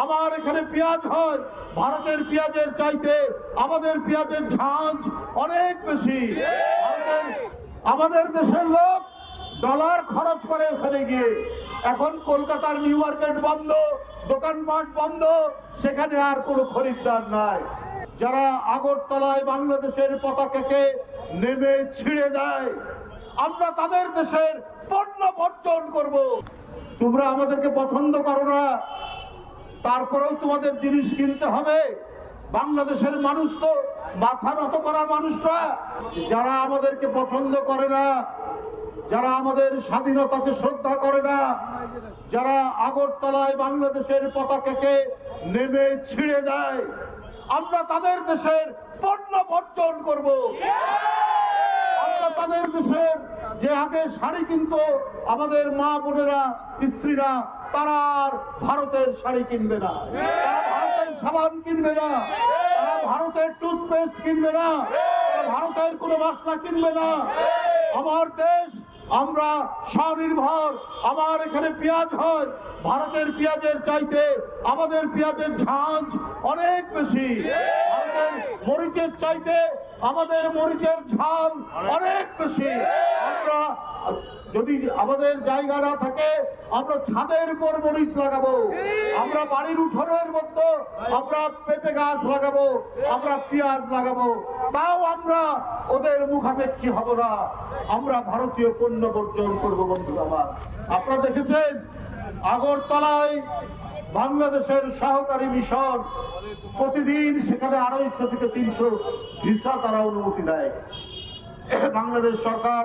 আমার এখানে পেঁয়াজ হয়, ভারতের পেঁয়াজের চাইতে আমাদের পেঁয়াজের ঝাঁঝ অনেক বেশি। আমাদের দেশের লোক ডলার খরচ করে ওখানে গিয়ে। এখন কলকাতার নিউ মার্কেট বন্ধ, দোকানপাট বন্ধ, সেখানে আর কোনো খরিদ্দার নাই। যারা আগরতলায় বাংলাদেশের পতাকাকে নেমে ছিঁড়ে দেয়, আমরা তাদের দেশের পণ্য বর্জন করব। তোমরা আমাদেরকে পছন্দ করো না, তারপরেও তোমাদের জিনিস কিনতে হবে। বাংলাদেশের মানুষ তো মাথা নত করার মানুষরা। যারা আমাদেরকে পছন্দ করে না, যারা আমাদের স্বাধীনতাকে শ্রদ্ধা করে না, যারা আগরতলায় বাংলাদেশের পতাকাকে নেমে ছিঁড়ে দেয়, আমরা তাদের দেশের পণ্য বর্জন করব। আমরা তাদের দেশের যে আগে শাড়ি কিনতো আমাদের মা বোনেরা, স্ত্রীরা, তারা আর ভারতের শাড়ি কিনবে না, তারা ভারতের সাবান কিনবে না, তারা ভারতের টুথপেস্ট কিনবে না, তারা ভারতের কোনো মশলা কিনবে না। আমার দেশ, আমরা স্বনির্ভর। আমার এখানে পেঁয়াজ হয়, ভারতের পেঁয়াজের চাইতে আমাদের পেঁয়াজের ঝাঁঝ অনেক বেশি। ভারতের মরিচের চাইতে আমাদের মরিচের ঝাল অনেক বেশি। আমরা যদি আমাদের জায়গা না থাকে, আমরা ছাদের উপর মরিচ লাগাবো, আমরা বাড়ির উঠোনের মধ্যে আমরা পেঁপে গাছ লাগাবো, আমরা পেঁয়াজ লাগাবো, তাও আমরা ওদের মুখাপেক্ষী হব না। আমরা ভারতীয় পণ্য বর্জন করবো। বন্ধু আমার, আপনারা দেখেছেন আগরতলায় বাংলাদেশের সহকারী মিশন প্রতিদিন সেখানে 250 থেকে 300 ভিসা তারা অনুমতি দেয়। বাংলাদেশ সরকার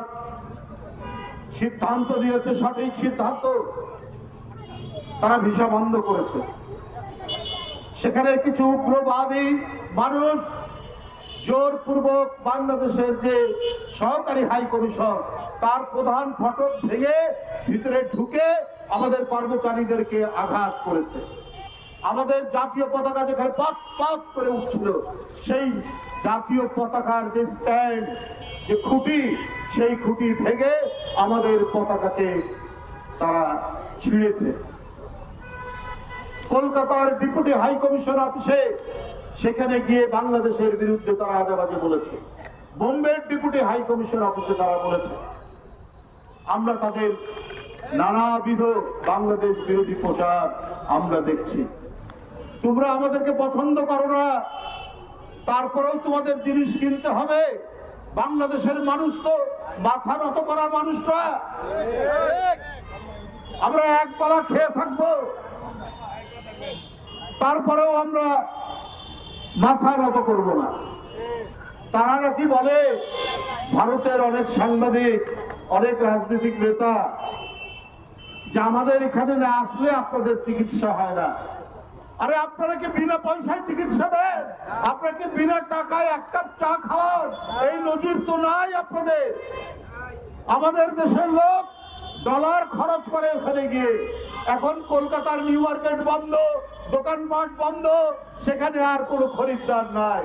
সিদ্ধান্ত নিয়েছে, সঠিক সিদ্ধান্ত, তারা ভিসা বন্ধ করেছে। সেখানে কিছু উগ্রবাদী মানুষ জোরপূর্বক বাংলাদেশের যে সহকারী হাই কমিশন তার প্রধান ফটক ভেঙে ভিতরে ঢুকে আমাদের কর্মচারীদেরকে আঘাত করেছে। আমাদের জাতীয় পতাকা যেখানে পাত পাত করে উঠছিল, সেই জাতীয় পতাকার যে স্ট্যান্ড, যে খুঁটি, সেই খুঁটি ভেঙে আমাদের পতাকাকে তারা ছিঁড়েছে। কলকাতার ডেপুটি হাই কমিশন অফিসে সেখানে গিয়ে বাংলাদেশের বিরুদ্ধে তারা আজেবাজে বলেছে। বোম্বের ডেপুটি হাই কমিশন অফিসে তারা বলেছে। আমরা তাদের নানাবিধ বাংলাদেশ বিরোধী প্রচার আমরা দেখছি। তোমরা আমাদেরকে পছন্দ করো না, তারপরেও তোমাদের জিনিস কিনতে হবে। বাংলাদেশের মানুষ তো মাথা নত করার মানুষরা। আমরা এক বেলা খেয়ে থাকবো, তারপরেও আমরা মাথা নত করব না। তারা নাকি বলে ভারতের অনেক সাংবাদিক, অনেক রাজনৈতিক নেতা যে আমাদের এখানে না আসলে আপনাদের চিকিৎসা হয় না। আরে আপনারা কি বিনা পয়সায় চিকিৎসা দেন? আপনাকে বিনা টাকায় এক কাপ চা খাওয়ান, এই নজির তো নাই আপনাদের। আমাদের দেশের লোক ডলার খরচ করে ওখানে গিয়ে। এখন কলকাতার নিউ মার্কেট বন্ধ, দোকানপাট বন্ধ, সেখানে আর কোনো খরিদ্দার নাই।